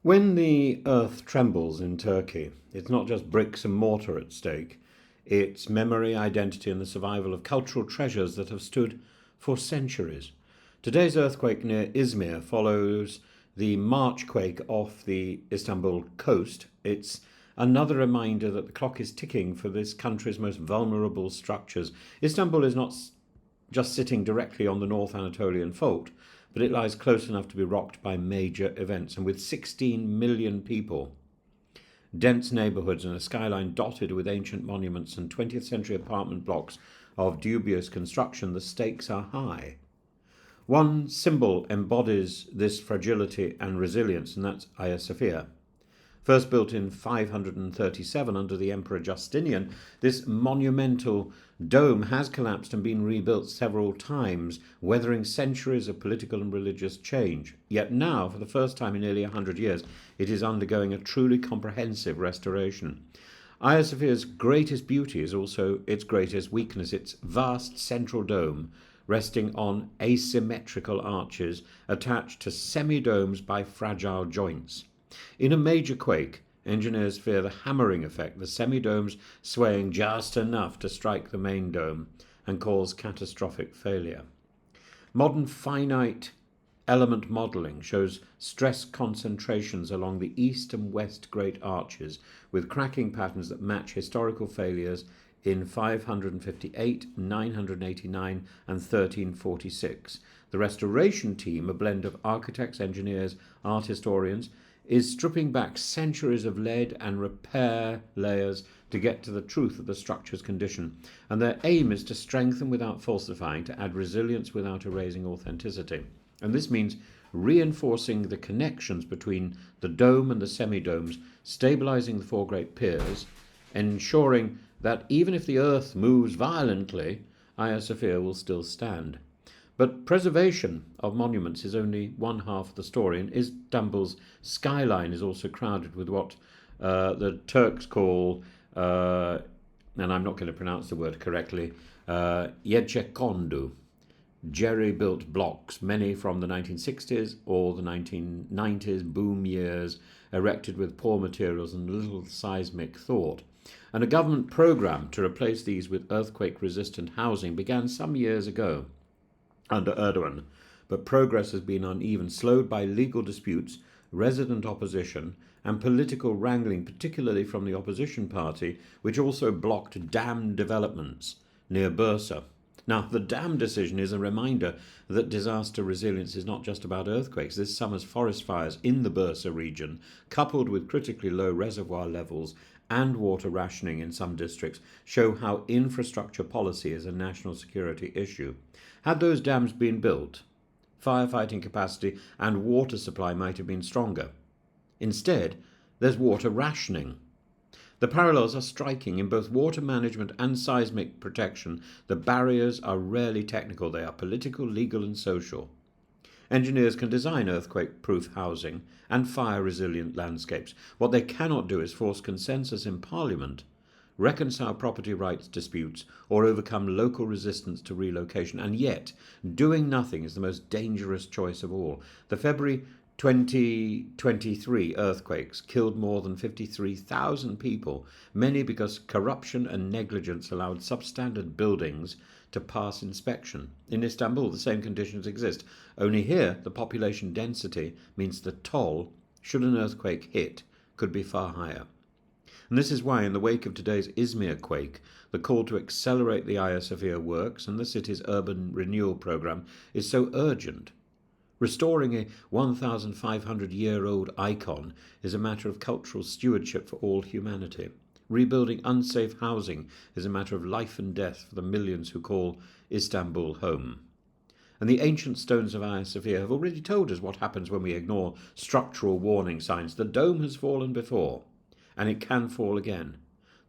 When the earth trembles in Turkey, it's not just bricks and mortar at stake, it's memory, identity, and the survival of cultural treasures that have stood for centuries. Today's earthquake near Izmir follows the March quake off the Istanbul coast. It's another reminder that the clock is ticking for this country's most vulnerable structures. Istanbul is not just sitting directly on the North Anatolian fault, but it lies close enough to be rocked by major events. And with 16 million people, dense neighbourhoods, and a skyline dotted with ancient monuments and 20th century apartment blocks of dubious construction, the stakes are high. One symbol embodies this fragility and resilience, and that's Agia Sophia. First built in 537 under the Emperor Justinian, this monumental dome has collapsed and been rebuilt several times, weathering centuries of political and religious change. Yet now, for the first time in nearly 100 years, it is undergoing a truly comprehensive restoration. Agia Sophia's greatest beauty is also its greatest weakness, its vast central dome, resting on asymmetrical arches attached to semi-domes by fragile joints. In a major quake, engineers fear the hammering effect, the semi-domes swaying just enough to strike the main dome and cause catastrophic failure. Modern finite element modelling shows stress concentrations along the east and west great arches with cracking patterns that match historical failures in 558, 989 and 1346. The restoration team, a blend of architects, engineers, art historians, is stripping back centuries of lead and repair layers to get to the truth of the structure's condition. And their aim is to strengthen without falsifying, to add resilience without erasing authenticity. And this means reinforcing the connections between the dome and the semi-domes, stabilizing the four great piers, ensuring that even if the earth moves violently, Agia Sophia will still stand. But preservation of monuments is only one half of the story, and Istanbul's skyline is also crowded with what the Turks call, and I'm not going to pronounce the word correctly, Yedjekondu, jerry-built blocks, many from the 1960s or the 1990s boom years, erected with poor materials and little seismic thought. And a government programme to replace these with earthquake-resistant housing began some years ago under Erdogan, but progress has been uneven, slowed by legal disputes, resident opposition, and political wrangling, particularly from the opposition party, which also blocked dam developments near Bursa. Now, the dam decision is a reminder that disaster resilience is not just about earthquakes. This summer's forest fires in the Bursa region, coupled with critically low reservoir levels and water rationing in some districts, show how infrastructure policy is a national security issue. Had those dams been built, firefighting capacity and water supply might have been stronger. Instead, there's water rationing. The parallels are striking in both water management and seismic protection. The barriers are rarely technical, they are political, legal, and social. Engineers can design earthquake-proof housing and fire-resilient landscapes. What they cannot do is force consensus in Parliament, reconcile property rights disputes, or overcome local resistance to relocation. And yet, doing nothing is the most dangerous choice of all. The February 2023 earthquakes killed more than 53,000 people, many because corruption and negligence allowed substandard buildings to pass inspection. In Istanbul, the same conditions exist, only here the population density means the toll, should an earthquake hit, could be far higher. And this is why, in the wake of today's Izmir quake, the call to accelerate the Agia Sophia works and the city's urban renewal programme is so urgent. Restoring a 1,500-year-old icon is a matter of cultural stewardship for all humanity. Rebuilding unsafe housing is a matter of life and death for the millions who call Istanbul home. And the ancient stones of Agia Sophia have already told us what happens when we ignore structural warning signs. The dome has fallen before, and it can fall again.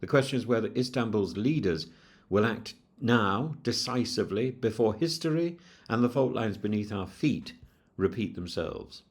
The question is whether Istanbul's leaders will act now, decisively, before history and the fault lines beneath our feet repeat themselves.